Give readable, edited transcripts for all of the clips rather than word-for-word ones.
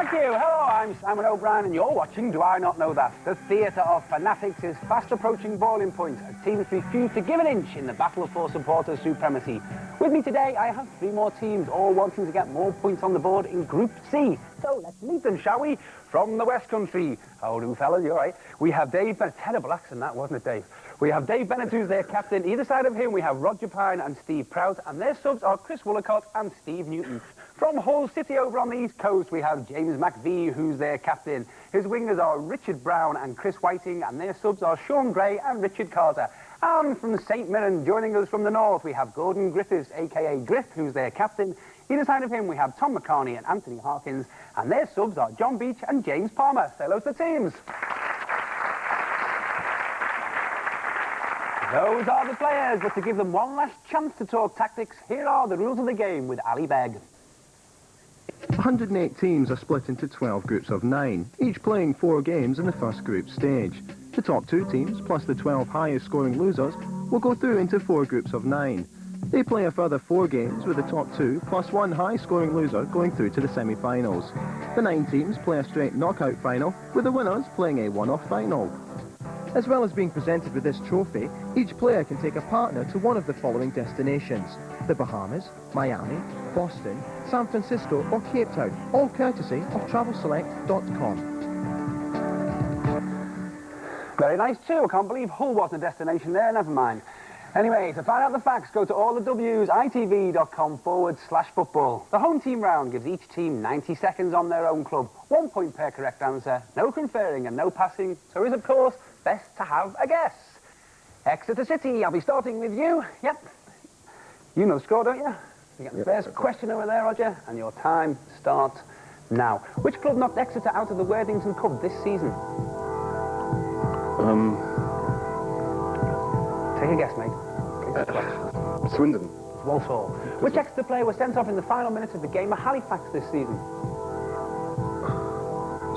Thank you. Hello, I'm Simon O'Brien, and you're watching Do I Not Know That? The theatre of fanatics is fast approaching boiling point as teams refuse to give an inch in the battle for supporter supremacy. With me today, I have three more teams, all wanting to get more points on the board in Group C. So let's meet them, shall we? From the West Country. How do, fellas? You all right? We have Dave Bennett. Terrible accent, that, wasn't it, Dave? We have Dave Bennett, who's their captain. Either side of him, we have Roger Pine and Steve Prout, and their subs are Chris Woolacott and Steve Newton. From Hull City over on the East Coast, we have James McVie, who's their captain. His wingers are Richard Brown and Chris Whiting, and their subs are Sean Gray and Richard Carter. And from St Mirren, joining us from the north, we have Gordon Griffiths, a.k.a. Griff, who's their captain. Either side of him, we have Tom McCarney and Anthony Harkins, and their subs are John Beach and James Palmer. Say hello to the teams. Those are the players, but to give them one last chance to talk tactics, here are the rules of the game with Ali Beg. 108 teams are split into 12 groups of 9, each playing 4 games in the first group stage. The top 2 teams, plus the 12 highest scoring losers, will go through into 4 groups of 9. They play a further 4 games with the top 2 plus 1 high scoring loser going through to the semi-finals. The 9 teams play a straight knockout final, with the winners playing a one-off final. As well as being presented with this trophy, each player can take a partner to one of the following destinations: the Bahamas, Miami, Boston, San Francisco or Cape Town, all courtesy of TravelSelect.com. Very nice too. I can't believe Hull wasn't a destination there, never mind. Anyway, to find out the facts, go to all the W's, itv.com/football. The home team round gives each team 90 seconds on their own club. 1 point per correct answer, no conferring and no passing, so is of course best to have a guess. Exeter City, I'll be starting with you. Yep. You know the score, don't you? You get the first question over there, Roger, and your time starts now. Which club knocked Exeter out of the Worthington Cup this season? Take a guess, mate. Swindon. Walsall. Which Exeter player was sent off in the final minutes of the game at Halifax this season?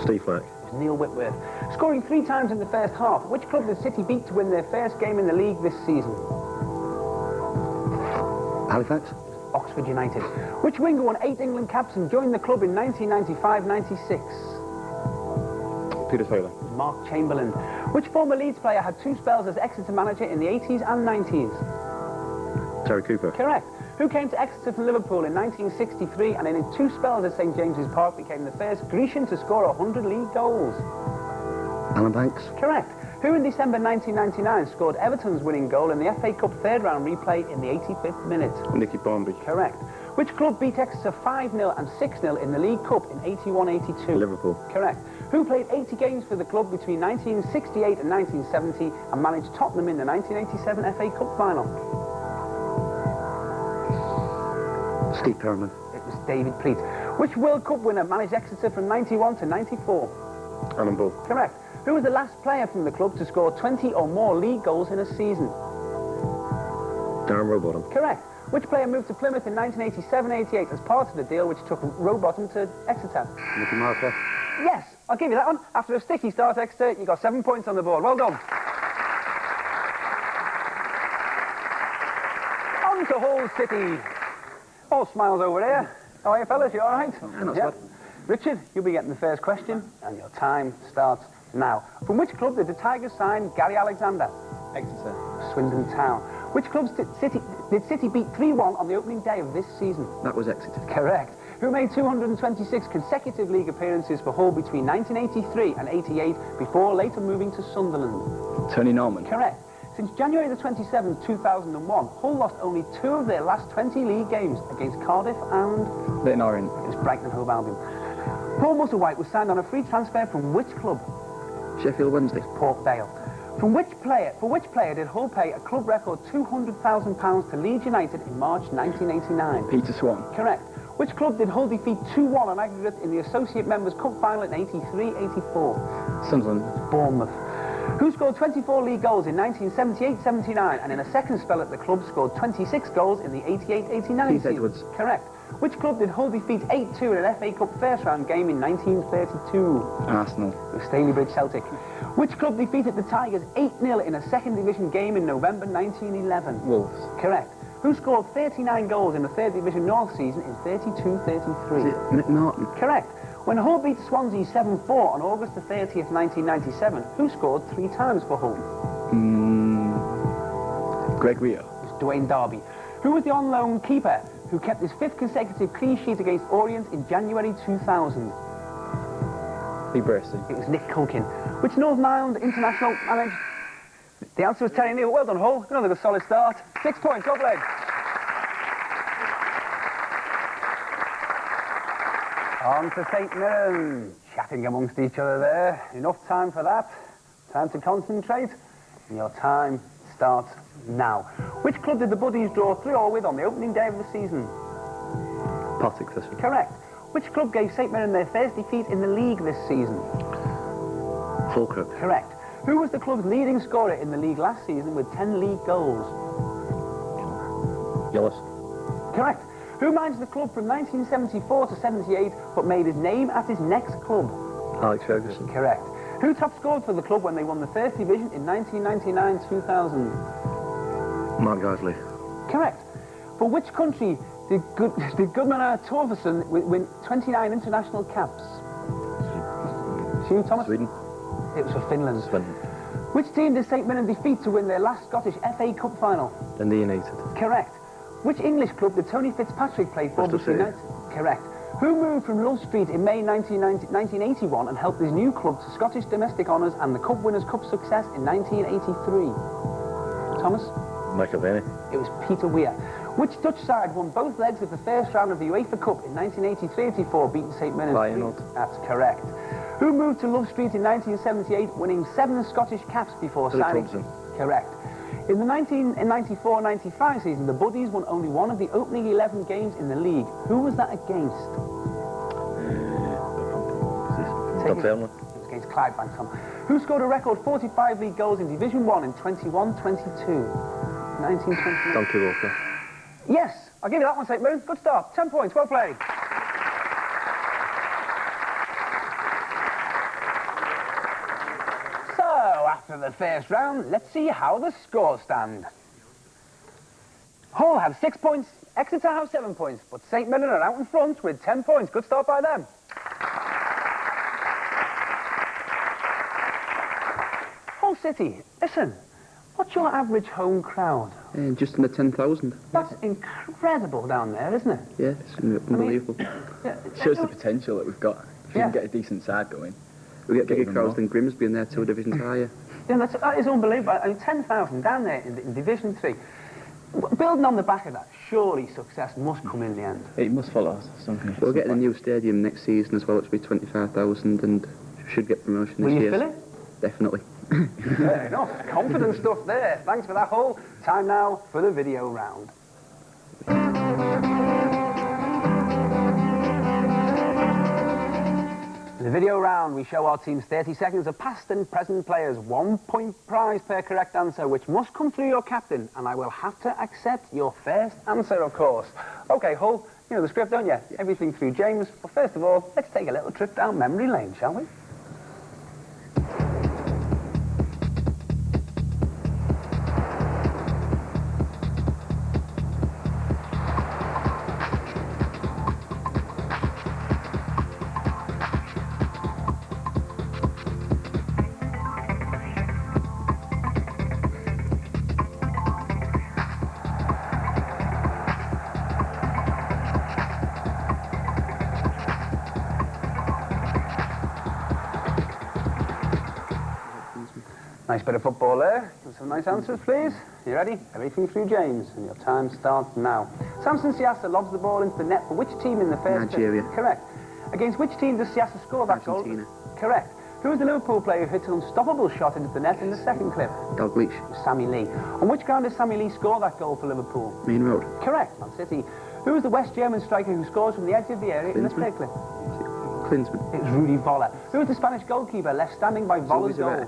Steve Flack. It was Neil Whitworth. Scoring 3 times in the first half, which club did City beat to win their first game in the league this season? Halifax. Oxford United. Which winger won 8 England caps and joined the club in 1995-96? Peter Taylor. Mark Chamberlain. Which former Leeds player had 2 spells as Exeter manager in the 80s and 90s? Terry Cooper. Correct. Who came to Exeter from Liverpool in 1963 and in 2 spells at St James's Park became the first Grecian to score 100 league goals? Alan Banks. Correct. Who in December 1999 scored Everton's winning goal in the FA Cup third round replay in the 85th minute? Nicky Barmby. Correct. Which club beat Exeter 5-0 and 6-0 in the League Cup in 81-82? Liverpool. Correct. Who played 80 games for the club between 1968 and 1970 and managed Tottenham in the 1987 FA Cup final? Steve Perriman. It was David Pleat. Which World Cup winner managed Exeter from 91 to 94? Alan Bull. Correct. Who was the last player from the club to score 20 or more league goals in a season? Darren Rowbottom. Correct. Which player moved to Plymouth in 1987-88 as part of the deal which took Rowbottom to Exeter? Nicky Marker. Yes, I'll give you that one. After a sticky start, Exeter, you got 7 points on the board. Well done. On to Hull City. All smiles over here. How are you, fellas? You all right? Yep. Richard, you'll be getting the first question, and your time starts now. From which club did the Tigers sign Gary Alexander? Exeter. Swindon Town. Which clubs did City beat 3-1 on the opening day of this season? That was Exeter. Correct. Who made 226 consecutive league appearances for Hull between 1983 and 88 before later moving to Sunderland? Tony Norman. Correct. Since January the 27th, 2001, Hull lost only 2 of their last 20 league games against Cardiff and... Leighton Orient. Against Brighton and Hove Albion. Paul Musselwhite was signed on a free transfer from which club? Sheffield Wednesday. Port Vale. For which player did Hull pay a club record £200,000 to Leeds United in March 1989? Peter Swan. Correct. Which club did Hull defeat 2-1 on aggregate in the Associate Members' Cup final in 83-84? Sunderland. Bournemouth. Who scored 24 league goals in 1978-79 and in a second spell at the club scored 26 goals in the 88-89 season? Keith Edwards. Correct. Which club did Hull defeat 8-2 in an FA Cup first round game in 1932? Arsenal. It was Stalybridge Celtic. Which club defeated the Tigers 8-0 in a second division game in November 1911? Wolves. Correct. Who scored 39 goals in the 3rd Division North season in 32-33? Is it McNaughton? Correct. When Hull beat Swansea 7-4 on August the 30th, 1997, who scored 3 times for Hull? Greg Rio. It was Dwayne Darby. Who was the on-loan keeper who kept his 5th consecutive clean sheet against Orient in January 2000? Lee Bracey. It was Nick Culkin. Which Northern Ireland international managed? The answer was Terry Neal. Well done, Hull. Another good solid start. 6 points, well played. On to St Mirren. Chatting amongst each other there. Enough time for that. Time to concentrate. And your time starts now. Which club did the Buddies draw 3-3 with on the opening day of the season? Partick this one. Correct. Which club gave St Mirren their first defeat in the league this season? Falkirk. Correct. Who was the club's leading scorer in the league last season with 10 league goals? Gillis. Correct. Who managed the club from 1974 to 78 but made his name at his next club? Alex Ferguson. Correct. Who top scored for the club when they won the 1st Division in 1999-2000? Mark Garsley. Correct. For which country did Gudmundur Torfason win 29 international caps? Hugh Thomas? Sweden. It was for Finland. Sweden. Which team did St Mirren defeat to win their last Scottish FA Cup final? Dundee United. Correct. Which English club did Tony Fitzpatrick play for? Bristol City. Correct. Who moved from Love Street in May 1981 and helped his new club to Scottish domestic honours and the Cup Winners' Cup success in 1983? Thomas? Michael Benny. It was Peter Weir. Which Dutch side won both legs of the first round of the UEFA Cup in 1983-84, beating St Mirren? Feyenoord. That's correct. Who moved to Love Street in 1978, winning 7 Scottish caps before Philip signing? Thompson. Correct. In the 1994-95 season, the Buddies won only one of the opening 11 games in the league. Who was that against? Dunfermline. It was against Clydebank. Who scored a record 45 league goals in Division 1 in 21-22? 1920. Donkey Walker. Yes, I'll give you that one, St Mirren. Good start. 10 points. Well played. So, after the first round, let's see how the scores stand. Hull have 6 points, Exeter have 7 points, but St Mirren are out in front with 10 points. Good start by them. Hull City, listen, what's your average home crowd? Just under 10,000. That's incredible down there, isn't it? Yeah, it's unbelievable. Shows the potential that we've got. If we can get a decent side going. We get bigger crowds than Grimsby and they're 2 divisions higher. Yeah, that is unbelievable. I mean, 10,000 down there in Division 3. Building on the back of that, surely success must come in the end. It must follow something. We're getting a new stadium next season as well, which will be 25,000 and should get promotion this Will you year. fill it? Definitely. Fair enough. Confident stuff there. Thanks for that, Hull. Time now for the video round. In the video round, we show our team's 30 seconds of past and present players. 1 point prize per correct answer, which must come through your captain, and I will have to accept your first answer, of course. OK, Hull, you know the script, don't you? Yeah. Everything through James. But first of all, let's take a little trip down memory lane, shall we? Nice bit of football there. Give some nice answers, please. You ready? Everything through James, and your time starts now. Samson Siasa lobs the ball into the net for which team in the first... Nigeria. Correct. Against which team does Siasa score that Argentina. goal? Correct. Who is the Liverpool player who hit an unstoppable shot into the net in the second clip? Dalglish. Sammy Lee. On which ground did Sammy Lee score that goal for Liverpool? Main Road. Correct. Man City. Who is the West German striker who scores from the edge of the area in the third clip? Klinsmann. It's Rudy Voller. Who is the Spanish goalkeeper left standing by Voller's goal?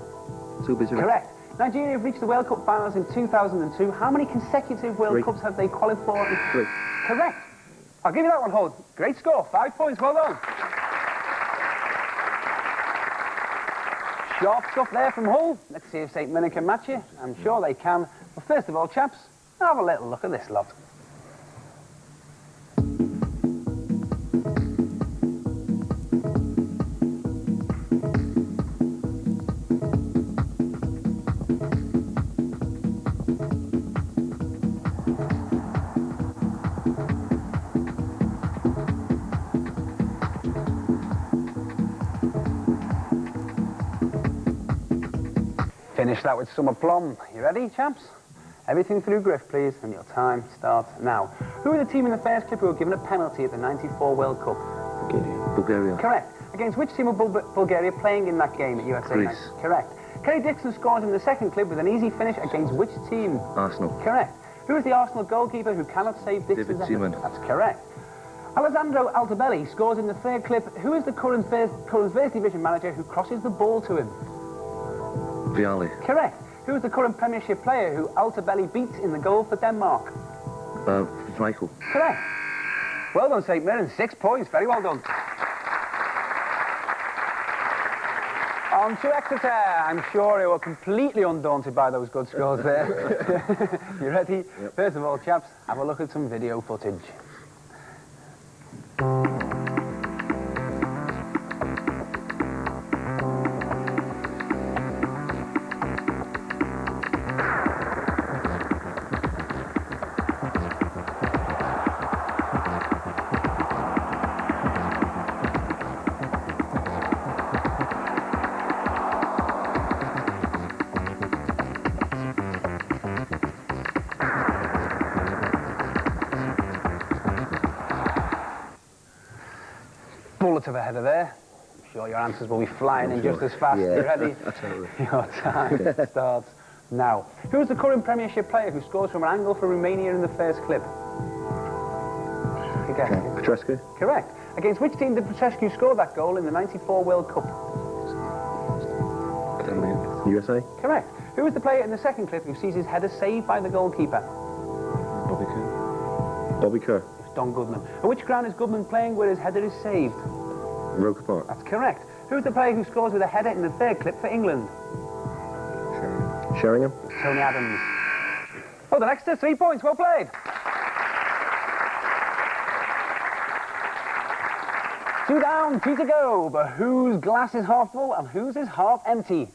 Zubizarreta. Correct. Nigeria have reached the World Cup finals in 2002. How many consecutive World Cups have they qualified for? 3. Correct. I'll give you that one, Hull. Great score. 5 points. Well done. Sharp stuff there from Hull. Let's see if St Mirren can match you. I'm sure they can. But first of all, chaps, have a little look at this lot. Finish that with some aplomb. You ready, chaps? Everything through Griff, please, and your time starts now. Who are the team in the first clip who were given a penalty at the '94 World Cup? Bulgaria. Correct. Against which team were Bulgaria playing in that game at USA? Greece. Correct. Kerry Dixon scores in the second clip with an easy finish against which team? Arsenal. Correct. Who is the Arsenal goalkeeper who cannot save Dixon's David effort? Seaman. That's correct. Alessandro Altobelli scores in the third clip. Who is the current First Division manager who crosses the ball to him? Viali. Correct. Who is the current Premiership player who Altobelli beats in the goal for Denmark? Michael. Correct. Well done, St Mirren. 6 points. Very well done. On to Exeter. I'm sure they were completely undaunted by those good scores there. You ready? Yep. First of all, chaps, have a look at some video footage. Bullet of a header there. I'm sure your answers will be flying in just as fast. Yeah. You ready? Absolutely. Your time starts now. Who is the current Premiership player who scores from an angle for Romania in the first clip? Petrescu. Correct. Against which team did Petrescu score that goal in the '94 World Cup? USA. Correct. Who is the player in the second clip who sees his header saved by the goalkeeper? Bobby Kerr. Bobby Kerr. It's Don Goodman. At which ground is Goodman playing where his header is saved? Roker Park. That's correct. Who is the player who scores with a header in the third clip for England? Sheringham. Tony Adams. Oh, the next 3 points. Well played. 2 down, 2 to go. But whose glass is half full and whose is half empty?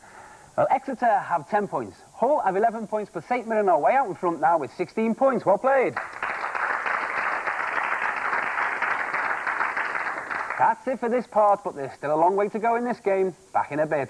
Well, Exeter have 10 points. Hull have 11 points, but St Mirren are way out in front now with 16 points. Well played. That's it for this part, but there's still a long way to go in this game. Back in a bit.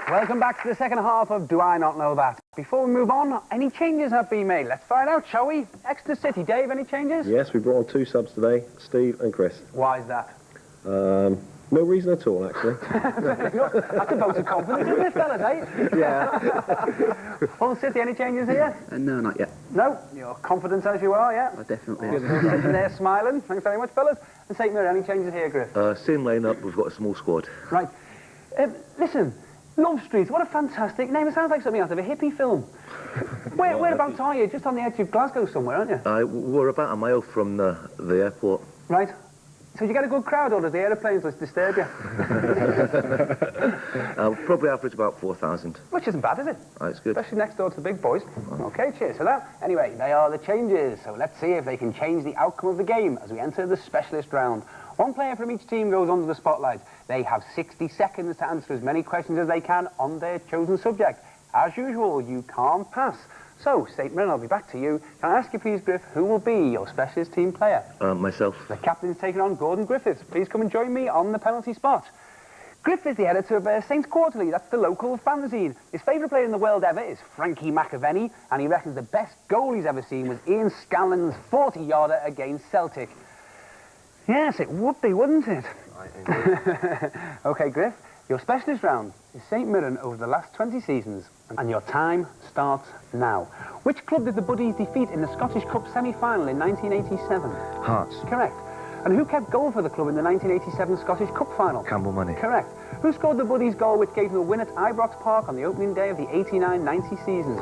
Welcome back to the second half of Do I Not Know That? Before we move on, any changes have been made? Let's find out, shall we? Exeter City, Dave, any changes? Yes, we brought on 2 subs today, Steve and Chris. Why is that? No reason at all, actually. That's a vote of confidence, isn't it, fellas, eh? Yeah. Hull City, any changes here? No, not yet. No? You're confident as you are, yeah? I definitely Good. am. Sitting there smiling. Thanks very much, fellas. And St Mirren, any changes here, Griff? Same line-up, we've got a small squad. Right. Listen, Love Street, what a fantastic name. It sounds like something out of a hippie film. Whereabouts are you? Just on the edge of Glasgow somewhere, aren't you? We're about a mile from the airport. Right. So you get a good crowd, or does the aeroplanes disturb you? Probably average about 4,000. Which isn't bad, is it? It's good. Especially next door to the big boys. Okay, cheers for that. Anyway, they are the changes, so let's see if they can change the outcome of the game as we enter the specialist round. One player from each team goes under the spotlight. They have 60 seconds to answer as many questions as they can on their chosen subject. As usual, you can't pass. So, St Mirren, I'll be back to you. Can I ask you, please, Griff, who will be your specialist team player? Myself. The captain's taking on Gordon Griffiths. Please come and join me on the penalty spot. Griff is the editor of Saints Quarterly. That's the local fanzine. His favourite player in the world ever is Frankie McAvenny, and he reckons the best goal he's ever seen was Ian Scanlon's 40-yarder against Celtic. Yes, it would be, wouldn't it? OK, Griff, your specialist round is St Mirren over the last 20 seasons, and your time starts now. Which club did the Buddies defeat in the Scottish Cup semi-final in 1987? Hearts. Correct. And who kept goal for the club in the 1987 Scottish Cup final? Campbell Money. Correct. Who scored the Buddies goal which gave them a win at Ibrox Park on the opening day of the 89-90 season?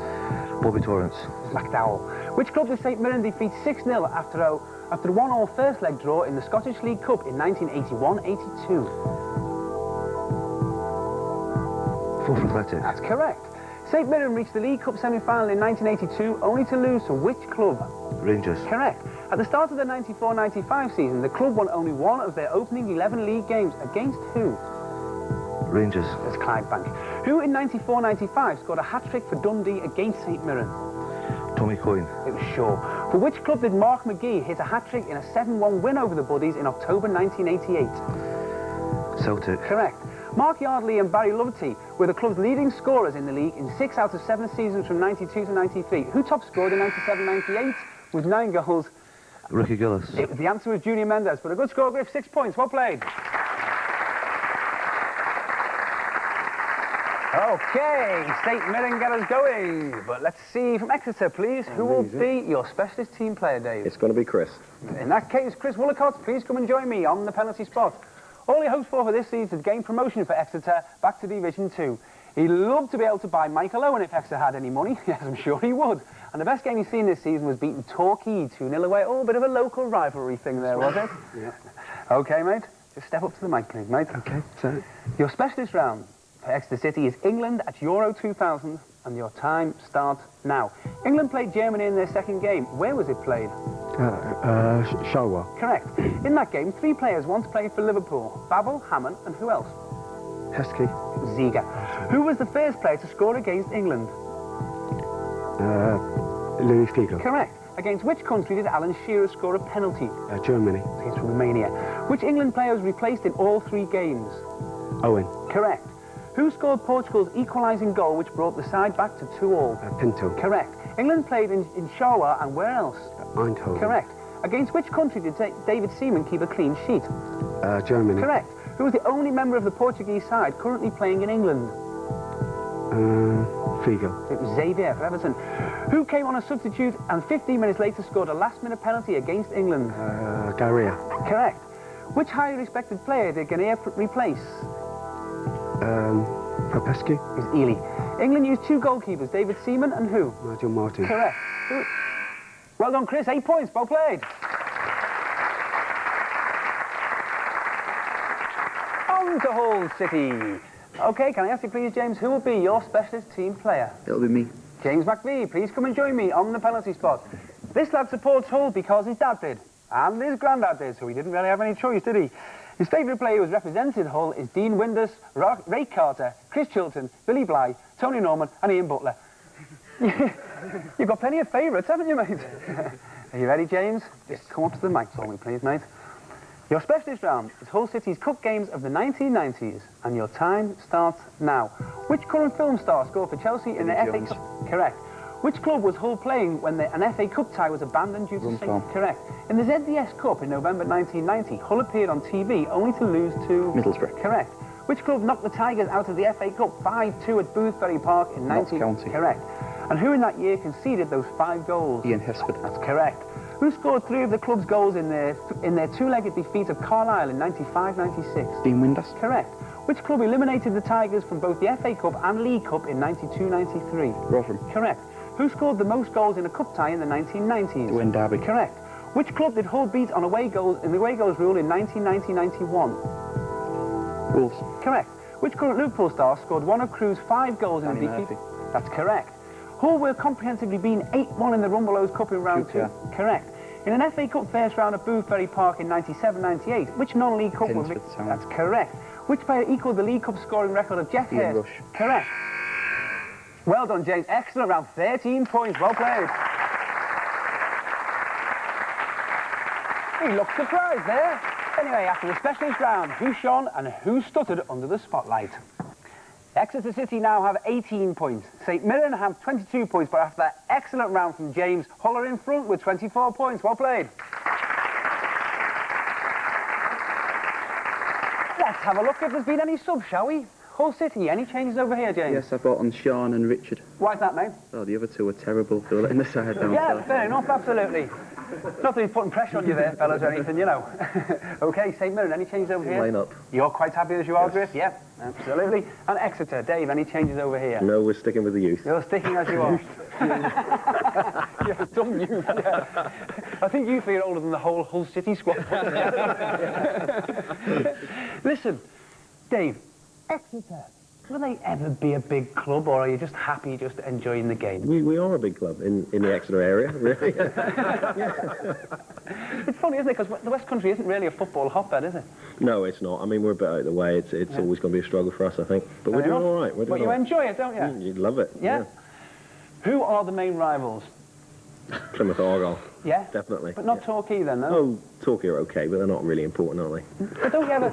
Bobby Torrance. McDowell. Which club did St Mirren defeat 6-0 after a 1-all first leg draw in the Scottish League Cup in 1981-82? Forth Athletic. That's correct. St Mirren reached the League Cup semi-final in 1982, only to lose to which club? Rangers. Correct. At the start of the 94-95 season, the club won only one of their opening 11 league games. Against who? Rangers. That's Clydebank. Who in 94-95 scored a hat-trick for Dundee against St Mirren? Tommy Coyne. It was Shaw. For which club did Mark McGee hit a hat-trick in a 7-1 win over the Buddies in October 1988? Celtic. Correct. Mark Yardley and Barry Lovety were the club's leading scorers in the league in 6 out of 7 seasons from 92 to 93. Who top scored in 97-98 with 9 goals? Ricky Gillis. The answer was Junior Mendes, but a good score, Griff. 6 points. Well played. Okay, St Mirren get us going. But let's see from Exeter, please. Who will be your specialist team player, Dave? It's going to be Chris. In that case, Chris Woolacott, please come and join me on the penalty spot. All he hopes for this season is to gain promotion for Exeter back to Division 2. He'd love to be able to buy Michael Owen if Exeter had any money. Yes, I'm sure he would. And the best game he's seen this season was beating Torquay 2-0 away. Oh, a bit of a local rivalry thing there, was it? Yeah. OK, mate. Just step up to the mic, please, mate. OK, so... Your specialist round for Exeter City is England at Euro 2000, and your time starts now. England played Germany in their second game. Where was it played? Showa. Correct. In that game, 3 players once played for Liverpool. Babel, Hammond, and who else? Heskey. Ziga. Who was the first player to score against England? Louis Figo. Correct. Against which country did Alan Shearer score a penalty? Germany. Against Romania. Which England player was replaced in all 3 games? Owen. Correct. Who scored Portugal's equalising goal which brought the side back to 2-all? Pinto. Correct. England played in Shawa and where else? Eindhoven. Correct. Against which country did David Seaman keep a clean sheet? Germany. Correct. Who was the only member of the Portuguese side currently playing in England? Figo. It was Xavier for Everton. Who came on a substitute and 15 minutes later scored a last-minute penalty against England? Garia. Correct. Which highly respected player did Ghanaian replace? Popescu. It was Ely. England used 2 goalkeepers, David Seaman and who? Nigel Martin. Correct. Well done, Chris. 8 points. Well played. On to Hull City. OK, can I ask you please, James, who will be your specialist team player? It'll be me. James McVie, please come and join me on the penalty spot. This lad supports Hull because his dad did, and his granddad did, so he didn't really have any choice, did he? His favourite player who has represented Hull is Dean Windus, Ray Carter, Chris Chilton, Billy Bly, Tony Norman and Ian Butler. You've got plenty of favourites, haven't you, mate? Are you ready, James? Just come up to the mic for me, please, mate. Your specialist round is Hull City's Cup games of the 1990s, and your time starts now. Which current film star scored for Chelsea in the FA Cup? Correct. Which club was Hull playing when an FA Cup tie was abandoned due to... Correct. In the ZDS Cup in November 1990, Hull appeared on TV only to lose to... Middlesbrough. Correct. Which club knocked the Tigers out of the FA Cup 5-2 at Boothbury Park in... Notts County. Correct. And who in that year conceded those 5 goals? Ian Hesford. That's correct. Who scored 3 of the club's goals in their 2-legged defeat of Carlisle in 95-96? Dean Windus. Correct. Which club eliminated the Tigers from both the FA Cup and League Cup in 92-93? Rotherham. Correct. Who scored the most goals in a cup tie in the 1990s? Wayne Derby. Correct. Which club did Hull beat on away goals in the away goals rule in 1990-91? Wolves. Correct. Which current Liverpool star scored one of Crew's 5 goals in Danny a defeat? Murphy. That's correct. Hull were comprehensively beaten 8-1 in the Rumbelows Cup in round 2. Correct. In an FA Cup first round at Boothbury Park in 97-98, which non-league cup was it? Pinsford Town. That's correct. Which player equalled the League Cup scoring record of Jeff Ian Hurst? Rush. Correct. Well done, James. Excellent round. 13 points. Well played. He looked surprised there. Anyway, after the specialist round, who shone and who stuttered under the spotlight? Exeter City now have 18 points. St Mirren have 22 points, but after that excellent round from James, Hull are in front with 24 points. Well played. Let's have a look if there's been any subs, shall we? Hull City, any changes over here, James? Yes, I brought on Sean and Richard. Why's that, mate? Oh, the other 2 were terrible. They were letting the side down. Yeah, fair enough, absolutely. Not that he's putting pressure on you there, fellas, or anything, you know. OK, St Mirren, any changes over here? Line up. You're quite happy as you are, Griff? Yeah, absolutely. And Exeter, Dave, any changes over here? No, we're sticking with the youth. You're sticking as you are. You're a dumb youth, yeah. I think you feel older than the whole Hull City squad. Listen, Dave, Exeter, will they ever be a big club, or are you just happy just enjoying the game? We are a big club in the Exeter area, really. It's funny, isn't it? Because the West Country isn't really a football hotbed, is it? No, it's not. I mean, we're a bit out of the way. It's always going to be a struggle for us, I think. But we're Fair doing enough. all right. We're But doing you all right. enjoy it, don't you? You love it. Yeah. Who are the main rivals? Plymouth Argyle, Yeah? definitely. But not yeah. Torquay then, no? Oh, Torquay are okay, but they're not really important, are they? But don't you ever...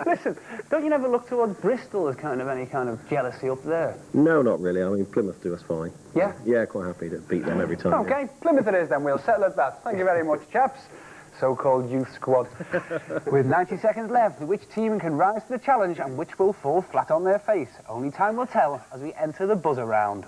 Listen, don't you never look towards Bristol as kind of any kind of jealousy up there? No, not really. I mean, Plymouth do us fine. Yeah? Yeah, quite happy to beat them every time. Okay, Plymouth it is then. We'll settle at that. Thank you very much, chaps. So-called youth squad. With 90 seconds left, which team can rise to the challenge and which will fall flat on their face? Only time will tell as we enter the buzzer round.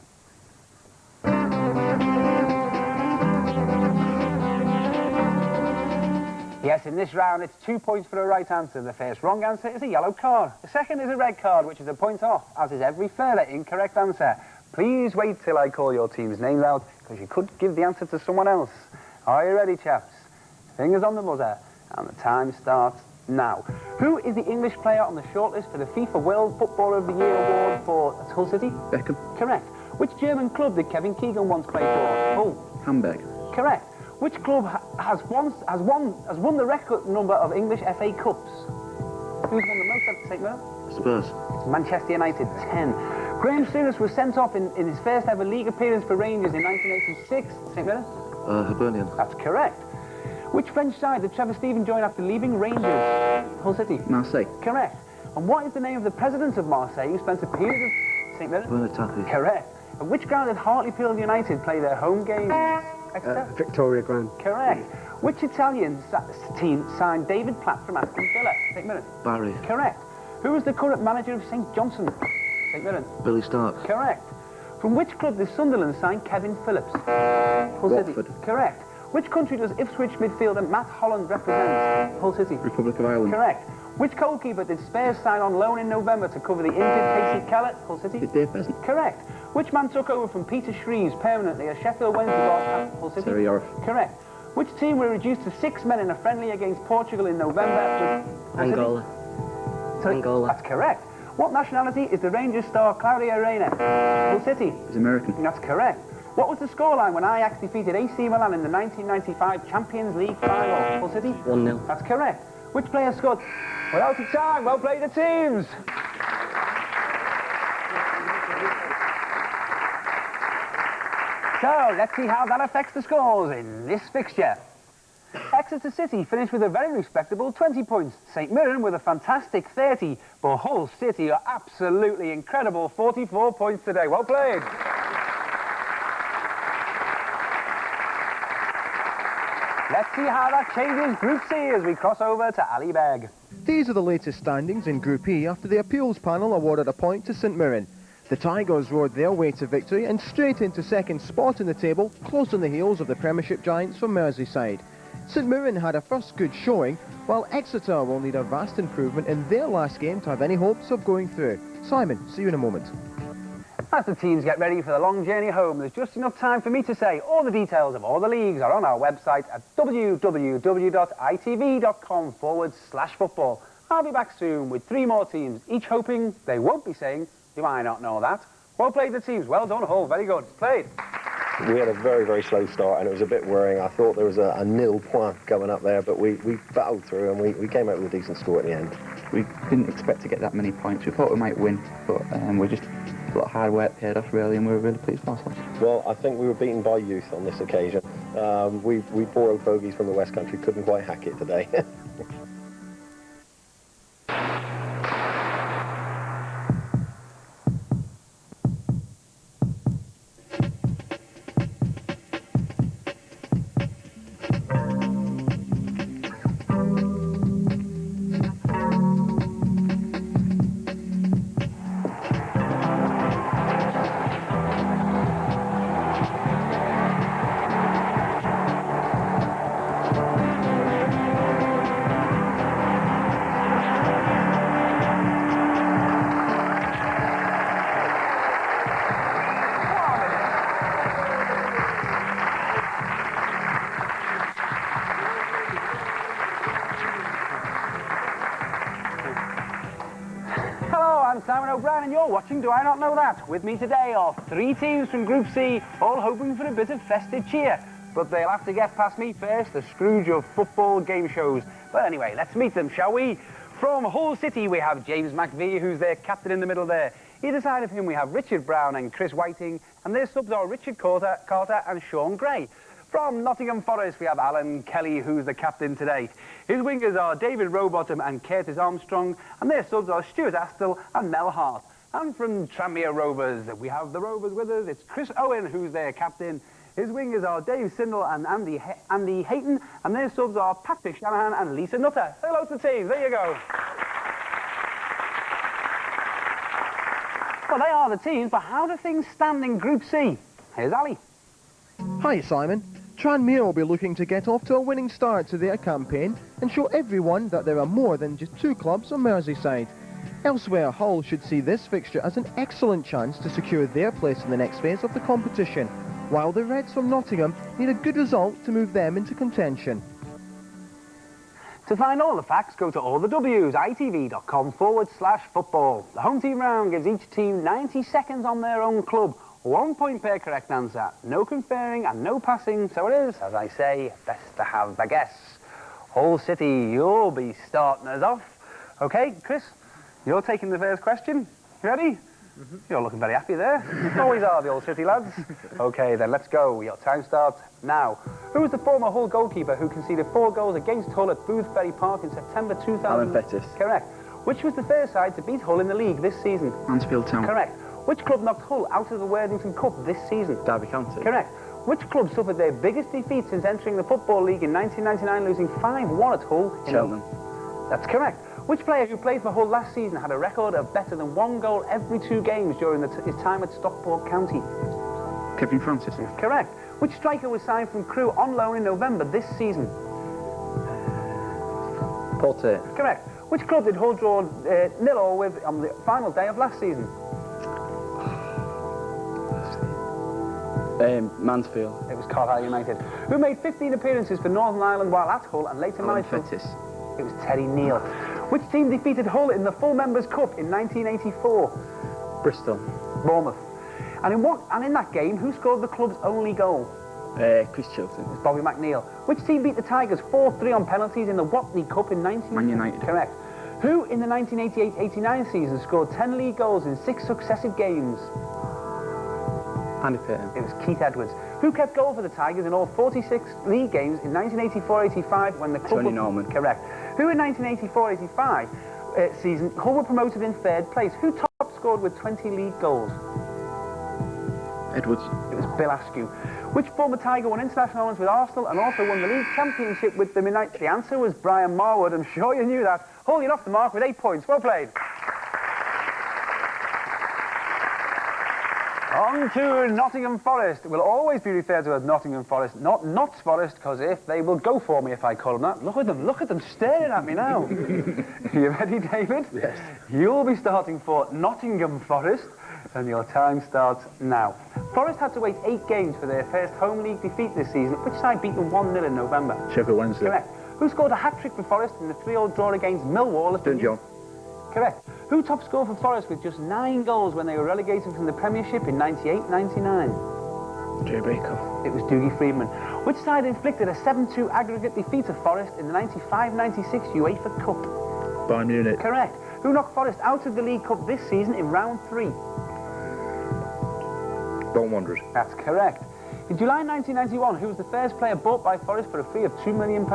Yes, in this round, it's 2 points for the right answer. The first wrong answer is a yellow card. The second is a red card, which is a point off, as is every further incorrect answer. Please wait till I call your team's names out, because you could give the answer to someone else. Are you ready, chaps? Fingers on the buzzer, and the time starts now. Who is the English player on the shortlist for the FIFA World Footballer of the Year award for Hull City? Beckham. Correct. Which German club did Kevin Keegan once play for? Hull. Hamburg. Correct. Which club has won the record number of English FA Cups? Who's won the most at St Mirren? Spurs. Manchester United, 10. Graham Souness was sent off in his first ever league appearance for Rangers in 1986. St Mirren? Hibernian. That's correct. Which French side did Trevor Stephen join after leaving Rangers? Hull City. Marseille. Correct. And what is the name of the president of Marseille who spent a period of St Mirren? Bernard Tapie. Correct. At which ground did Hartlepool United play their home games? Exeter? Victoria Grand. Correct. Which Italian team signed David Platt from Aston Villa? St Mirren. Barry. Correct. Who is the current manager of St Johnson? St Mirren. Billy Stark. Correct. From which club did Sunderland sign Kevin Phillips? Hull City. Watford. Correct. Which country does Ipswich midfielder Matt Holland represent? Hull City. Republic of Ireland. Correct. Which goalkeeper did Spurs sign on loan in November to cover the injured Casey Kellett? Hull City. Dave Besant. Correct. Which man took over from Peter Shreves permanently as Sheffield Wednesday boss at Hull City? Terry Orff. Correct. Which team were reduced to 6 men in a friendly against Portugal in November? Angola. Sorry, Angola. That's correct. What nationality is the Rangers star Claudio Reyna? Hull City. He's American. That's correct. What was the scoreline when Ajax defeated AC Milan in the 1995 Champions League final? Hull City? 1-0. That's correct. Which player scored? We're out of time. Well played, the teams. So, let's see how that affects the scores in this fixture. Exeter City finished with a very respectable 20 points. St Mirren with a fantastic 30. But Hull City are absolutely incredible 44 points today. Well played. Let's see how that changes Group C as we cross over to Ali Beg. These are the latest standings in Group E after the appeals panel awarded a point to St Mirren. The Tigers rode their way to victory and straight into second spot in the table, close on the heels of the Premiership giants from Merseyside. St Mirren had a first good showing, while Exeter will need a vast improvement in their last game to have any hopes of going through. Simon, see you in a moment. As the teams get ready for the long journey home, there's just enough time for me to say all the details of all the leagues are on our website at www.itv.com/football. I'll be back soon with 3 more teams, each hoping they won't be saying, "Do I not know that?" Well played, the teams. Well done, Hull. Very good. Played. We had a very, very slow start, and it was a bit worrying. I thought there was a nil point going up there, but we battled through, and we came out with a decent score at the end. We didn't expect to get that many points. We thought we might win, but we just a lot of hard work paid off really, and we were really pleased with ourselves. Well, I think we were beaten by youth on this occasion. We poor old bogies from the West Country couldn't quite hack it today. I'm Simon O'Brien and you're watching Do I Not Know That? With me today are 3 teams from Group C, all hoping for a bit of festive cheer. But they'll have to get past me first, the Scrooge of football game shows. But anyway, let's meet them, shall we? From Hull City, we have James McVie, who's their captain in the middle there. Either side of him, we have Richard Brown and Chris Whiting, and their subs are Richard Carter and Sean Gray. From Nottingham Forest, we have Alan Kelly, who's the captain today. His wingers are David Rowbottom and Curtis Armstrong, and their subs are Stuart Astle and Mel Hart. And from Tranmere Rovers, we have the Rovers with us. It's Chris Owen, who's their captain. His wingers are Dave Sindel and Andy Hayton, and their subs are Patrick Shanahan and Lisa Nutter. Say hello to the team. There you go. Well, they are the teams, but how do things stand in Group C? Here's Ali. Hi Simon. Tranmere will be looking to get off to a winning start to their campaign and show everyone that there are more than just 2 clubs on Merseyside. Elsewhere, Hull should see this fixture as an excellent chance to secure their place in the next phase of the competition, while the Reds from Nottingham need a good result to move them into contention. To find all the facts, go to all the W's, itv.com/football. The home team round gives each team 90 seconds on their own club. 1 point per correct answer. No conferring and no passing, so it is, as I say, best to have the guess. Hull City, you'll be starting us off. OK, Chris, you're taking the first question. You ready? You're looking very happy there. Always are, the Hull City lads. OK, then let's go. Your time starts now. Who was the former Hull goalkeeper who conceded 4 goals against Hull at Boothbury Park in September 2000? Alan Pettis. Correct. Which was the first side to beat Hull in the league this season? Mansfield Town. Correct. Which club knocked Hull out of the Worthington Cup this season? Derby County. Correct. Which club suffered their biggest defeat since entering the Football League in 1999, losing 5-1 at Hull? Cheltenham. That's correct. Which player who played for Hull last season had a record of better than 1 goal every 2 games during his time at Stockport County? Kevin Francis. Correct. Which striker was signed from Crewe on loan in November this season? Paul Tate. Correct. Which club did Hull draw 0-0 with on the final day of last season? Mansfield. It was Carlisle United. Who made 15 appearances for Northern Ireland while at Hull and later Alan managed... Pettis. It was Terry Neal. Which team defeated Hull in the Full Members' Cup in 1984? Bristol. Bournemouth. And in that game, who scored the club's only goal? Chris Chilton. It was Bobby McNeil. Which team beat the Tigers 4-3 on penalties in the Watney Cup in 19... Man United. Correct. Who in the 1988-89 season scored 10 league goals in 6 successive games? Andy Payton. It was Keith Edwards. Who kept goal for the Tigers in all 46 league games in 1984-85 when the club... Tony Norman. Correct. Who in 1984-85 season, Hull were promoted in 3rd place. Who top scored with 20 league goals? Edwards. It was Bill Askew. Which former Tiger won international honours with Arsenal and also won the league championship with them in... The answer was Brian Marwood. I'm sure you knew that. Hull, you're off the mark with 8 points. Well played. On to Nottingham Forest. Will always be referred to as Nottingham Forest, not Notts Forest, because if they will go for me if I call them that. Look at them staring at me now. You ready, David? Yes. You'll be starting for Nottingham Forest, and your time starts now. Forest had to wait 8 games for their first home league defeat this season. Which side beat them 1-0 in November? Sheffield Wednesday. Correct. Who scored a hat-trick for Forest in the 3-3 draw against Millwall? St John. Correct. Who top scored for Forest with just 9 goals when they were relegated from the Premiership in 98-99? Jay Baker. It was Dougie Freedman. Which side inflicted a 7-2 aggregate defeat of Forest in the 95-96 UEFA Cup? Bayern Munich. Correct. Who knocked Forest out of the League Cup this season in round 3? Bolton Wanderers. That's correct. In July 1991, who was the first player bought by Forest for a fee of £2 million?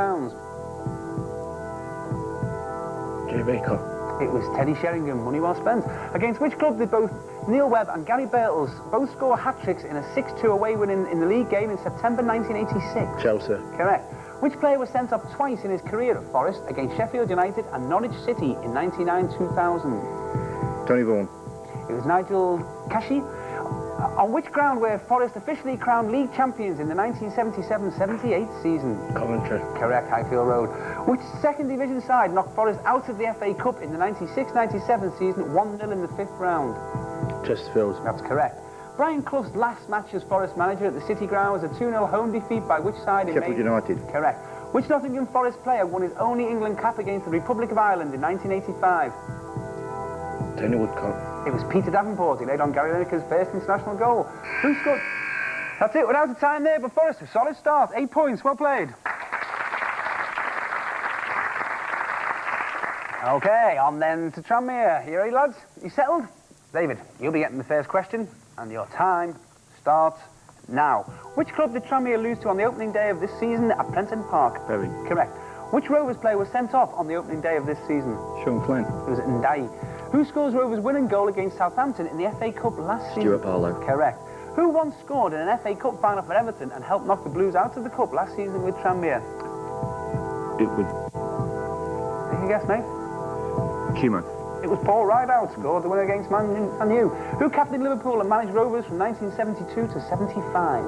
Jay Baker. It was Teddy Sheringham, money well spent. Against which club did both Neil Webb and Gary Birtles both score hat-tricks in a 6-2 away win in the league game in September 1986? Chelsea. Correct. Which player was sent off twice in his career at Forest against Sheffield United and Norwich City in 99-2000? Tony Vaughan. It was Nigel Cashy. On which ground were Forest officially crowned league champions in the 1977-78 season? Coventry. Correct, Highfield Road. Which second division side knocked Forest out of the FA Cup in the 96-97 season 1-0 in the 5th round? Chesterfield. That's correct. Brian Clough's last match as Forest manager at the City Ground was a 2-0 home defeat by which side in May? Sheffield United. Correct. Which Nottingham Forest player won his only England cap against the Republic of Ireland in 1985? Tony Woodcock. It was Peter Davenport. He laid on Gary Lineker's first international goal. Who scored? That's it. We're out of time there, but Forrest, a solid start. 8 points. Well played. OK, on then to Tranmere. You ready, lads? You settled? David, you'll be getting the first question, and your time starts now. Which club did Tranmere lose to on the opening day of this season at Prenton Park? Bury. Correct. Which Rovers player was sent off on the opening day of this season? Sean Flynn. It was Ndai. Who scores Rovers' winning goal against Southampton in the FA Cup last season? Stuart Barlow. Correct. Who once scored in an FA Cup final for Everton and helped knock the Blues out of the Cup last season with Tranmere? It would... Take a guess, mate. Cuman. It was Paul Rideout, scored the winner against Man U. Who captained Liverpool and managed Rovers from 1972 to 75?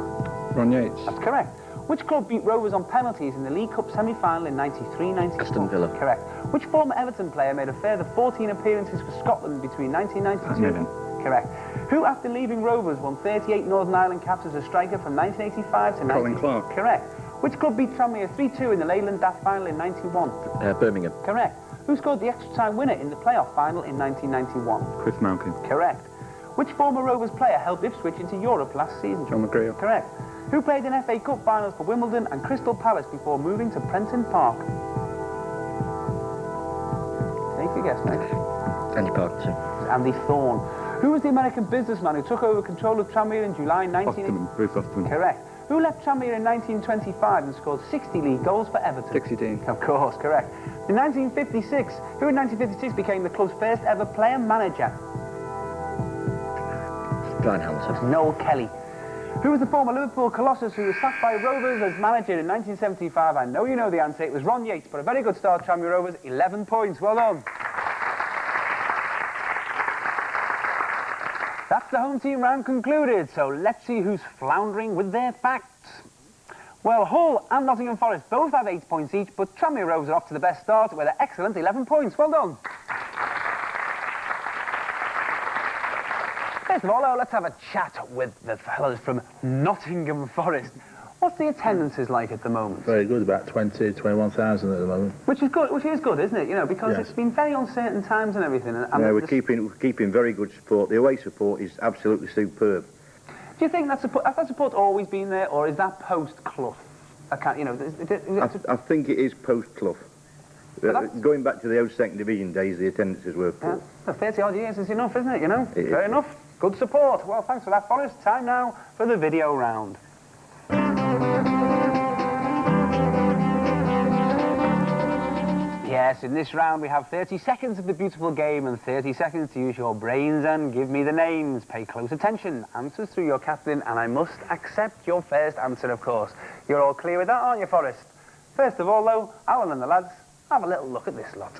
Ron Yates. That's correct. Which club beat Rovers on penalties in the League Cup semi-final in 93-94? Aston Villa. Correct. Which former Everton player made a further 14 appearances for Scotland between 1992? Mirren. Correct. Who, after leaving Rovers, won 38 Northern Ireland caps as a striker from 1985 to Colin Clark. Correct. Which club beat Tranmere 3-2 in the Leyland Daft final in 91? Birmingham. Correct. Who scored the extra time winner in the playoff final in 1991? Chris Malkin. Correct. Which former Rovers player helped Ipswich into Europe last season? John McGreal. Correct. Who played in FA Cup finals for Wimbledon and Crystal Palace before moving to Prenton Park? Take a guess, mate. Andy Parkinson. Andy Thorne. Who was the American businessman who took over control of Tranmere in July 1980? Bruce Osterman. Correct. Who left Tranmere in 1925 and scored 60 league goals for Everton? Dixie Dean. Of course, correct. In 1956, who in 1956 became the club's first ever player-manager? Brian Hamilton. Noel Kelly. Who was the former Liverpool Colossus who was sacked by Rovers as manager in 1975? I know you know the answer. It was Ron Yates, but a very good start, Tranmere Rovers. 11 points. Well done. That's the home team round concluded, so let's see who's floundering with their facts. Well, Hull and Nottingham Forest both have 8 points each, but Tranmere Rovers are off to the best start with an excellent 11 points. Well done. First of all, let's have a chat with the fellas from Nottingham Forest. What's the attendances like at the moment? Very good, about 20, 21,000 at the moment. Which is good, isn't it? You know, because Yes. It's been very uncertain times and everything. And Yeah, we're keeping very good support. The away support is absolutely superb. Do you think that support, has that support always been there, or is that post-Clough? I can't, you know, I think it is post-Clough. Going back to the old second division days, the attendances were poor. 30-odd years is enough, isn't it, you know? It is. Fair enough. Good support. Well, thanks for that, Forrest. Time now for the video round. Yes, in this round we have 30 seconds of the beautiful game and 30 seconds to use your brains and give me the names. Pay close attention. Answers through your captain, and I must accept your first answer, of course. You're all clear with that, aren't you, Forrest? First of all, though, Alan and the lads, have a little look at this lot.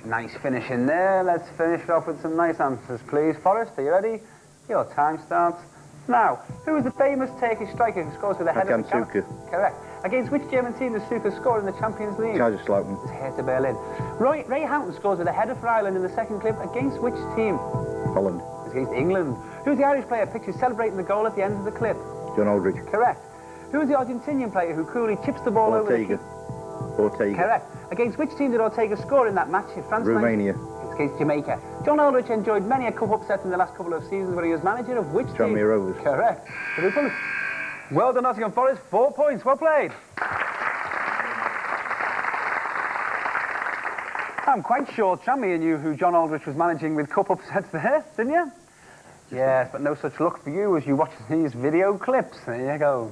Nice finish in there. Let's finish it off with some nice answers, please. Forrest, are you ready? Your time starts now. Who is the famous Turkish striker who scores with a header? Hakan Suker. Correct. Against which German team does Suker score in the Champions League? Kaiserslautern. It's Hertha Berlin. Ray Houghton scores with a header for Ireland in the second clip. Against which team? Holland. It's against England. Who's the Irish player pictured celebrating the goal at the end of the clip? John Aldridge. Correct. Who is the Argentinian player who coolly chips the ball over the Ortega. Correct. Against which team did Ortega score in that match? France. Romania. It's against Jamaica. John Aldridge enjoyed many a cup upset in the last couple of seasons where he was manager of which team? Tranmere Rovers. Correct. Well done, Nottingham Forest. 4 points. Well played. I'm quite sure Tranmere knew who John Aldridge was managing with cup upsets there, didn't you? Yes, but no such luck for you as you watch these video clips. There you go.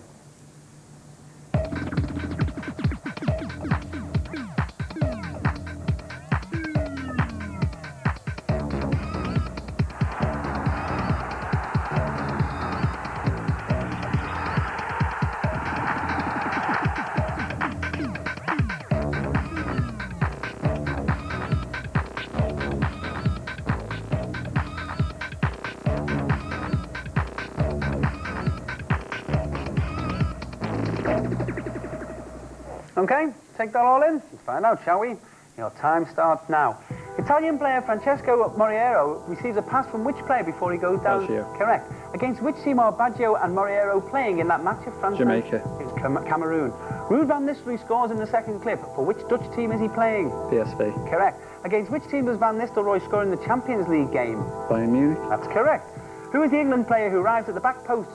Okay, take that all in. Let's find out, shall we? Your time starts now. Italian player Francesco Moriero receives a pass from which player before he goes down? Baggio. Correct. Against which team are Baggio and Moriero playing in that match of France? Jamaica. It's Cameroon. Ruud van Nistelrooy scores in the second clip. For which Dutch team is he playing? PSV. Correct. Against which team does Van Nistelrooy score in the Champions League game? Bayern Munich. That's correct. Who is the England player who arrives at the back post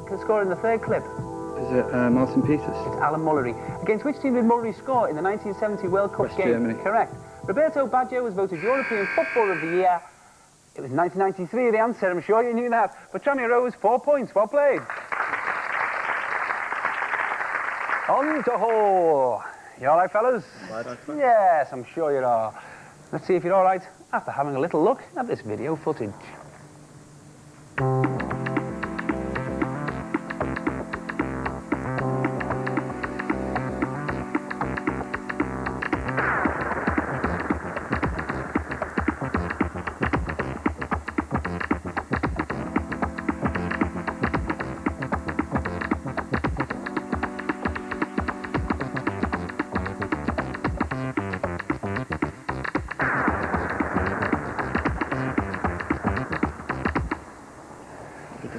to score in the third clip? Is it Martin Peters? It's Alan Mullery. Against which team did Mullery score in the 1970 World Cup West game? Germany. Correct. Roberto Baggio was voted European Footballer of the Year. It was 1993, the answer. I'm sure you knew that. But Tranmere Rovers, 4 points. Well played. On to Hall. You all right, fellas? Yes, I'm sure you are. Let's see if you're all right after having a little look at this video footage.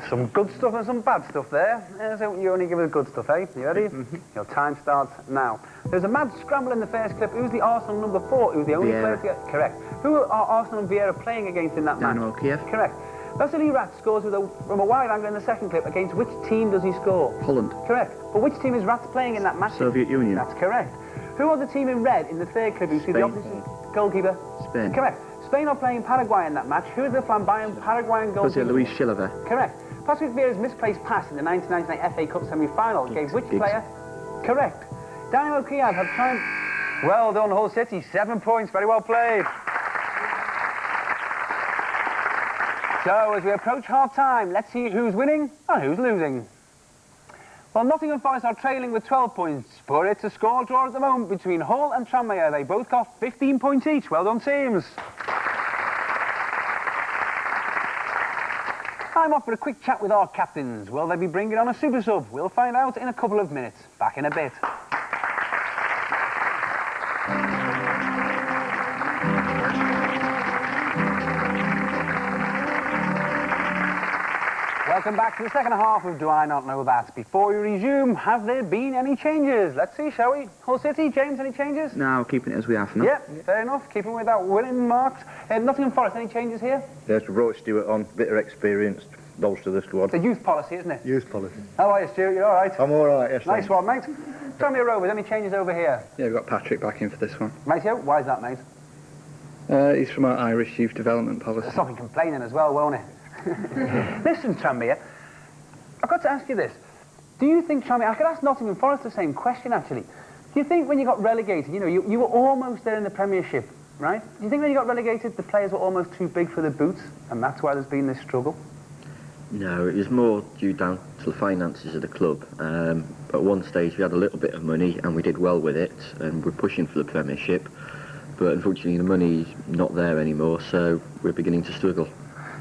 Some good stuff and some bad stuff there. So you only give us good stuff, eh? You ready? Your time starts now. There's a mad scramble in the first clip. Who's the Arsenal number 4? Who's the only player to get... Correct. Who are Arsenal and Vieira playing against in that match? Dynamo Kiev. Correct. Vasily Rat scores from a wide angle in the second clip. Against which team does he score? Holland. Correct. But which team is Rat playing in that match? Soviet Union. That's correct. Who are the team in red in the third clip? You see the opposition goalkeeper? Spain. Correct. Spain are playing Paraguay in that match. Who is the flamboyant Paraguayan goalkeeper? Jose Luis Chilavert. Correct. Patrick Vieira's misplaced pass in the 1999 FA Cup semi-final gave which player? Correct. Dynamo Kiev have triumphed. Well done, Hull City. 7 points. Very well played. So, as we approach half-time, let's see who's winning and who's losing. Well, Nottingham Forest are trailing with 12 points, but it's a score draw at the moment between Hull and Tranmere. They both got 15 points each. Well done, teams. Time off for a quick chat with our captains. Will they be bringing on a super sub? We'll find out in a couple of minutes. Back in a bit. Welcome back to the second half of Do I Not Know That. Before we resume, have there been any changes? Let's see, shall we? Hull City, James, any changes? No, keeping it as we have now. Yeah, fair enough. Keeping with that winning marks. Nottingham Forest, any changes here? Yes, we brought Stuart on, bit of experience, bolster the squad. It's a youth policy, isn't it? Youth policy. How are you, Stuart? You all right? I'm all right, yes. Nice one, mate. Tranmere Rovers, any changes over here? Yeah, we've got Patrick back in for this one. Mateo, why is that, mate? He's from our Irish youth development policy. Stop him complaining as well, won't it? Listen, Tranmere, I've got to ask you this. Do you think Tranmere... I could ask Nottingham Forest the same question, actually. Do you think when you got relegated, you know, you were almost there in the Premiership, right? Do you think when you got relegated, the players were almost too big for the boots, and that's why there's been this struggle? No, it was more due down to the finances of the club. At one stage we had a little bit of money and we did well with it, and we're pushing for the Premiership, but unfortunately the money's not there anymore, so we're beginning to struggle.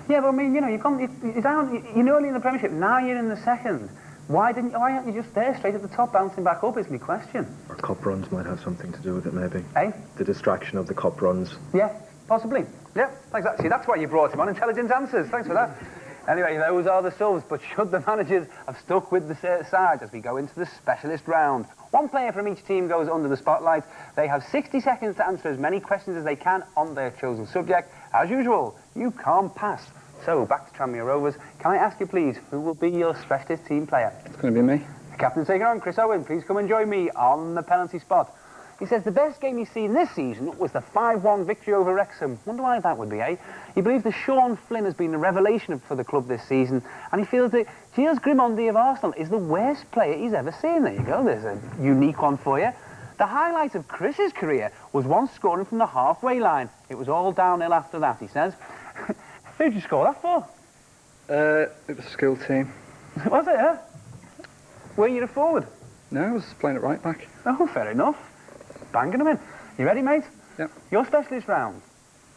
Yeah, but I mean, you know, you're nearly in the Premiership, now you're in the second. Why aren't you just there, straight at the top, bouncing back up, is my question. Our cup runs might have something to do with it, maybe. Eh? The distraction of the cup runs. Yeah, possibly. Yeah, thanks. See, that's why you brought him on. Intelligent answers. Thanks for that. Anyway, those are the subs, but should the managers have stuck with the side as we go into the specialist round? One player from each team goes under the spotlight. They have 60 seconds to answer as many questions as they can on their chosen subject. As usual, you can't pass. So, back to Tranmere Rovers. Can I ask you, please, who will be your specialist team player? It's going to be me. The captain's taking on, Chris Owen. Please come and join me on the penalty spot. He says the best game he's seen this season was the 5-1 victory over Wrexham. Wonder why that would be, eh? He believes that Sean Flynn has been a revelation for the club this season, and he feels that Gilles Grimandi of Arsenal is the worst player he's ever seen. There you go, there's a unique one for you. The highlight of Chris's career was once scoring from the halfway line. It was all downhill after that, he says. Who did you score that for? It was a school team. Was it, huh? Were you a forward? No, I was playing at right back. Oh, fair enough. Banging them in. You ready, mate? Yep. Your specialist round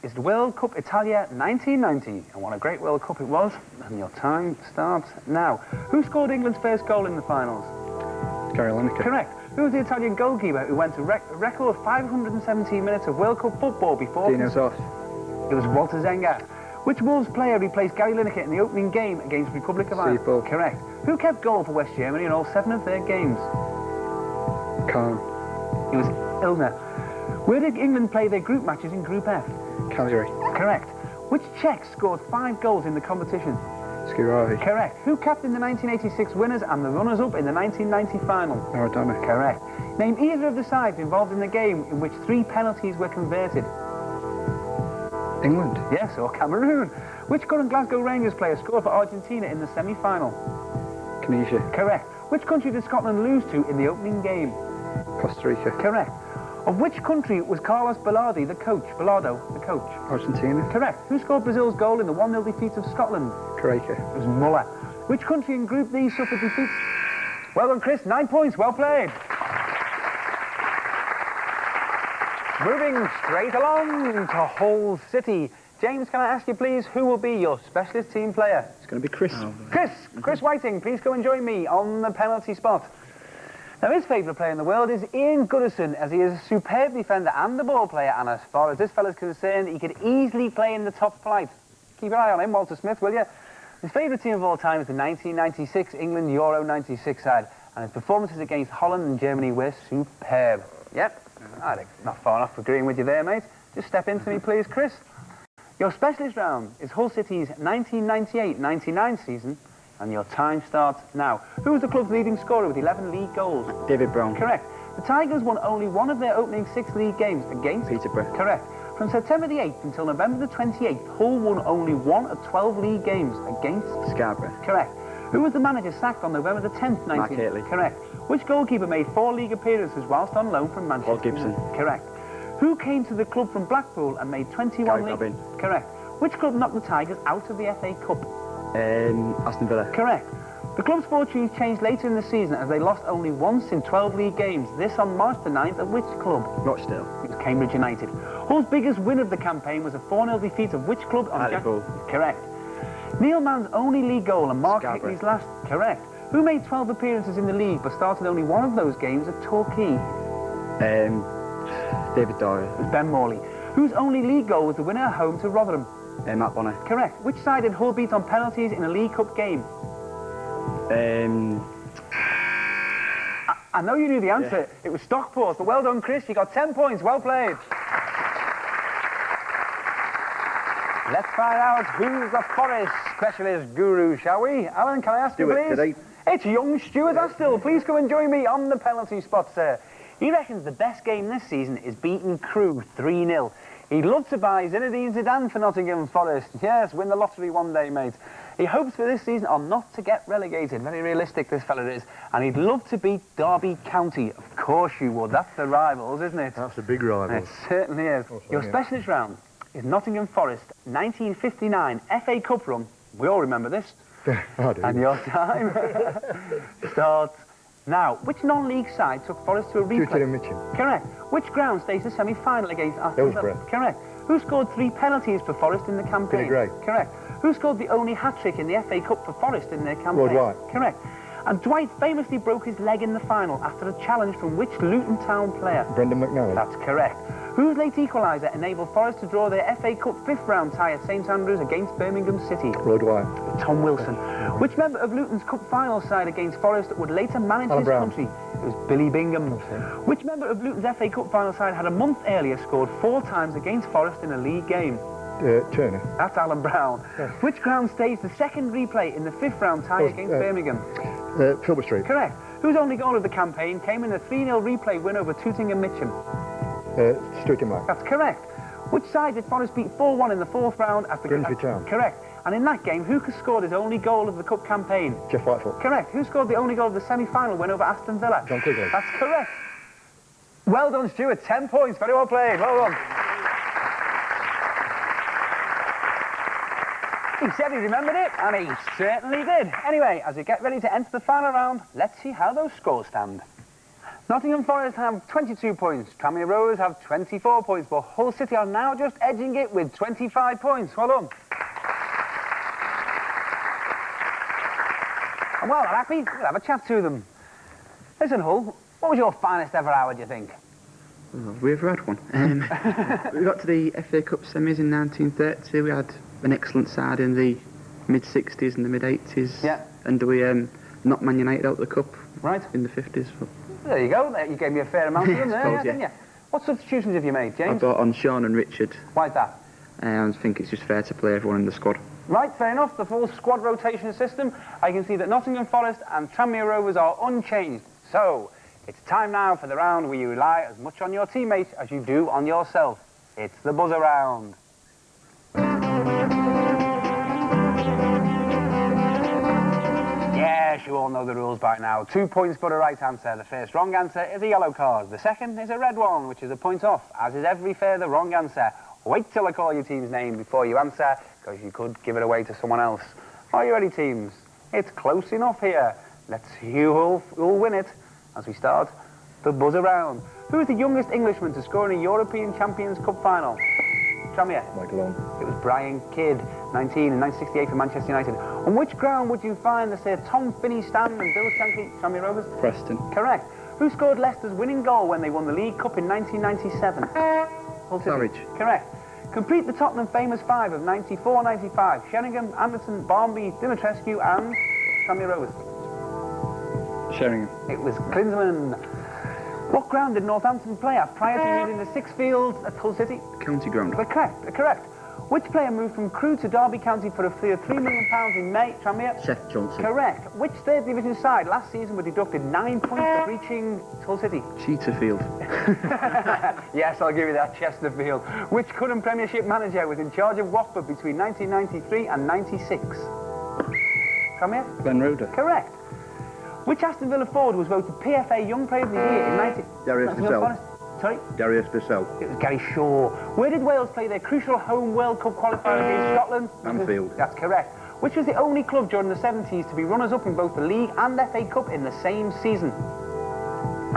is the World Cup Italia 1990. And what a great World Cup it was. And your time starts now. Who scored England's first goal in the finals? Gary Lineker. Correct. Who was the Italian goalkeeper who went to a record 517 minutes of World Cup football before... Dino Soft. It was Walter Zenga. Which Wolves player replaced Gary Lineker in the opening game against Republic of Ireland? Seapool. Correct. Who kept goal for West Germany in all 7 of their games? Kahn. It was Ilner. Where did England play their group matches in Group F? Cagliari. Correct. Which Czech scored 5 goals in the competition? Skiravi. Correct. Who captained the 1986 winners and the runners-up in the 1990 final? Maradona. Correct. Name either of the sides involved in the game in which 3 penalties were converted. England. Yes, or Cameroon. Which current Glasgow Rangers player scored for Argentina in the semi-final? Tunisia. Correct. Which country did Scotland lose to in the opening game? Costa Rica. Correct. Of which country was Carlos Bilardo the coach? Argentina. Correct. Who scored Brazil's goal in the 1-0 defeat of Scotland? Croatia. It was Muller. Which country in Group D suffered defeat? Well done, Chris. 9 points. Well played. Moving straight along to Hull City. James, can I ask you, please, who will be your specialist team player? It's going to be Chris. Chris Whiting, please come and join me on the penalty spot. Now, his favourite player in the world is Ian Goodison, as he is a superb defender and a ball player, and as far as this fella's concerned, he could easily play in the top flight. Keep an eye on him, Walter Smith, will you? His favourite team of all time is the 1996 England Euro 96 side, and his performances against Holland and Germany were superb. Yep, not far off agreeing with you there, mate. Just step into me, please, Chris. Your specialist round is Hull City's 1998-99 season, and your time starts now. Who was the club's leading scorer with 11 league goals? David Brown. Correct. The Tigers won only one of their opening 6 league games against... Peterborough. Correct. From September the 8th until November the 28th, Hull won only 1 of 12 league games against... Scarborough. Correct. Who was the manager sacked on November the 10th, 19... Mark Haitley. Correct. Which goalkeeper made 4 league appearances whilst on loan from Manchester? Paul Gibson. Correct. Who came to the club from Blackpool and made 21 Gary league... Dobbin. Correct. Which club knocked the Tigers out of the FA Cup? Aston Villa. Correct. The club's fortunes changed later in the season as they lost only once in 12 league games. This on March the 9th at which club? Rochdale. It was Cambridge United. Hull's biggest win of the campaign was a 4-0 defeat of which club on Hartlepool. Correct. Neil Mann's only league goal and Mark Scarborough. Hickley's last... Correct. Who made 12 appearances in the league but started only one of those games at Torquay? David Dyer. It was Ben Morley. Whose only league goal was the winner at home to Rotherham? Matt Bonner. Correct. Which side did Hull beat on penalties in a League Cup game? I know you knew the answer. Yeah. It was Stockport, but well done, Chris. You got 10 points. Well played. Let's find out who's the Forest specialist guru, shall we? Alan, can I ask you, please? Today. It's young Stuart Astill. Please come and join me on the penalty spot, sir. He reckons the best game this season is beating Crewe 3-0. He'd love to buy Zinedine Zidane for Nottingham Forest. Yes, win the lottery one day, mate. He hopes for this season on not to get relegated. Very realistic, this fella is. And he'd love to beat Derby County. Of course you would. That's the rivals, isn't it? That's a big rival. It certainly is. Your specialist round is Nottingham Forest 1959 FA Cup run. We all remember this. And your time starts now. Which non-league side took Forest to a replay? Correct. Which ground staged the semi-final against Aston Villa? Correct. Who scored 3 penalties for Forest in the campaign? Correct. Who scored the only hat-trick in the FA Cup for Forest in their campaign? Dwight. Correct. And Dwight famously broke his leg in the final after a challenge from which Luton Town player? Brendan McNally. That's correct. Whose late equaliser enabled Forest to draw their FA Cup 5th round tie at St Andrews against Birmingham City? Dwight. Tom Wilson. Which member of Luton's Cup final side against Forest would later manage his country? It was Billy Bingham. Which member of Luton's FA Cup final side had a month earlier scored 4 times against Forest in a league game? Turner. That's Alan Brown. Yeah. Which ground staged the second replay in the 5th round tie against Birmingham? Filbert Street. Correct. Whose only goal of the campaign came in a 3-0 replay win over Tooting and Mitcham? Stuart Kinloch. That's correct. Which side did Forest beat 4-1 in the 4th round after... Grimsby Town. Correct. And in that game, who scored his only goal of the cup campaign? Jeff Whitefoot. Correct. Who scored the only goal of the semi-final win over Aston Villa? John Quigley. That's correct. Well done, Stuart. 10 points. Very well played. Well done. He said he remembered it, and he certainly did. Anyway, as we get ready to enter the final round, let's see how those scores stand. Nottingham Forest have 22 points, Tranmere Rovers have 24 points, but Hull City are now just edging it with 25 points. Well done. And while they're happy, we'll have a chat to them. Listen, Hull, What was your finest ever hour, do you think? Oh, we ever had one. We got to the FA Cup semis in 1930. We had an excellent side in the mid-60s and the mid-80s. Yeah. And we knocked Man United out of the cup Right. in the 50s. There you go. You gave me a fair amount of them there, suppose, didn't you? What substitutions have you made, I James? brought on Sean and Richard. Why's that? I think it's just fair to play everyone in the squad. Right, fair enough. The full squad rotation system. I can see that Nottingham Forest and Tranmere Rovers are unchanged. So, it's time now for the round where you rely as much on your teammates as you do on yourself. It's the buzzer round. Yes, you all know the rules by now. 2 points for the right answer. The first wrong answer is a yellow card. The second is a red one, which is a point off, as is every further wrong answer. Wait till I call your team's name before you answer, because you could give it away to someone else. Are you ready, teams? It's close enough here. Let's see who'll win it as we start the buzzer round. Who is the youngest Englishman to score in a European Champions Cup final? Tranmere. Michael Owen. It was Brian Kidd, 19 in 1968 for Manchester United. On which ground would you find the Sir Tom Finney stand and Bill Shankly, Tranmere Rovers? Preston. Correct. Who scored Leicester's winning goal when they won the League Cup in 1997? Hull City. Claridge. Correct. Complete the Tottenham famous five of 94-95. Sheringham, Anderson, Barmby, Dimitrescu and Tranmere Rovers. Sheringham. It was Klinsmann. What ground did Northampton play at prior to using the Six Fields at Hull City? County ground. Correct. Which player moved from Crewe to Derby County for a fee of £3 million in May? Tranmere? Seth Johnson. Correct. Which third division side last season were deducted 9 points for reaching Hull City? Cheetahfield. Yes, I'll give you that, Chesterfield. Which current Premiership manager was in charge of Watford between 1993 and 96? Tranmere? Ben Roder. Correct. Which Aston Villa forward was voted PFA Young Player of the Year in 19... Darius Vassell. Sorry? Darius Vassell. It was Gary Shaw. Where did Wales play their crucial home World Cup qualifier against Scotland? Anfield. That's correct. Which was the only club during the 70s to be runners-up in both the League and FA Cup in the same season?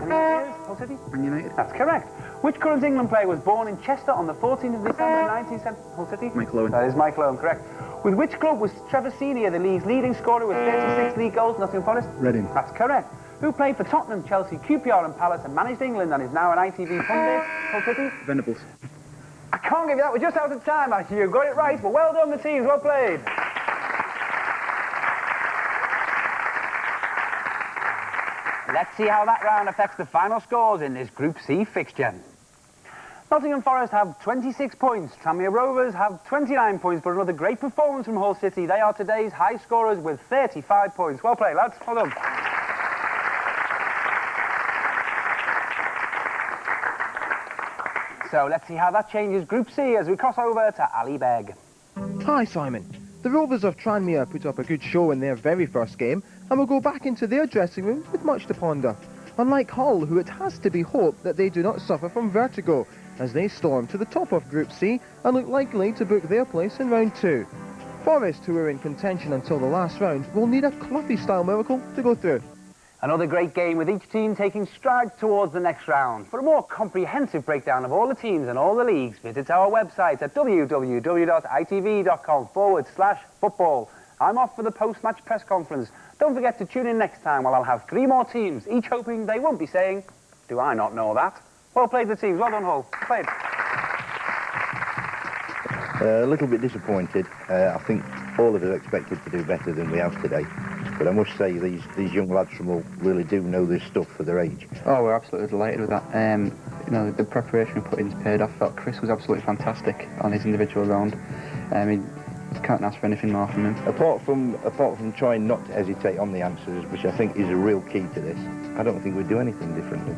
Any ideas? Hull City? Man United. That's correct. Which current England player was born in Chester on the 14th of December 1970? Hull City? Michael Owen. That is Michael Owen, correct. With which club was Trevor Senior the league's leading scorer with 36 league goals? Nottingham Forest? Reading. That's correct. Who played for Tottenham, Chelsea, QPR and Palace and managed England and is now an ITV pundit? Hull City? Venables. I can't give you that. We're just out of time, actually. You got it right. But well done, the teams. Well played. Let's see how that round affects the final scores in this Group C fixture. Nottingham Forest have 26 points. Tranmere Rovers have 29 points, but another great performance from Hull City. They are today's high scorers with 35 points. Well played, lads. Well done. So let's see how that changes Group C as we cross over to Ali Beg. Hi Simon. The Rovers of Tranmere put up a good show in their very first game and will go back into their dressing room with much to ponder. Unlike Hull, who it has to be hoped that they do not suffer from vertigo as they storm to the top of Group C and look likely to book their place in round 2. Forest, who are in contention until the last round, will need a Cloughy-style miracle to go through. Another great game with each team taking strides towards the next round. For a more comprehensive breakdown of all the teams and all the leagues, visit our website at www.itv.com/football. I'm off for the post-match press conference. Don't forget to tune in next time while I'll have 3 more teams, each hoping they won't be saying, "Do I not know that?" Well played, the teams. Well done, Hull. Well played. A little bit disappointed. I think all of us expected to do better than we have today. But I must say, these young lads from Hull really do know this stuff for their age. Oh, we're absolutely delighted with that. You know, the preparation we put in's paid off. I felt Chris was absolutely fantastic on his individual round. You can't ask for anything more from him. Apart from trying not to hesitate on the answers, which I think is a real key to this, I don't think we'd do anything differently.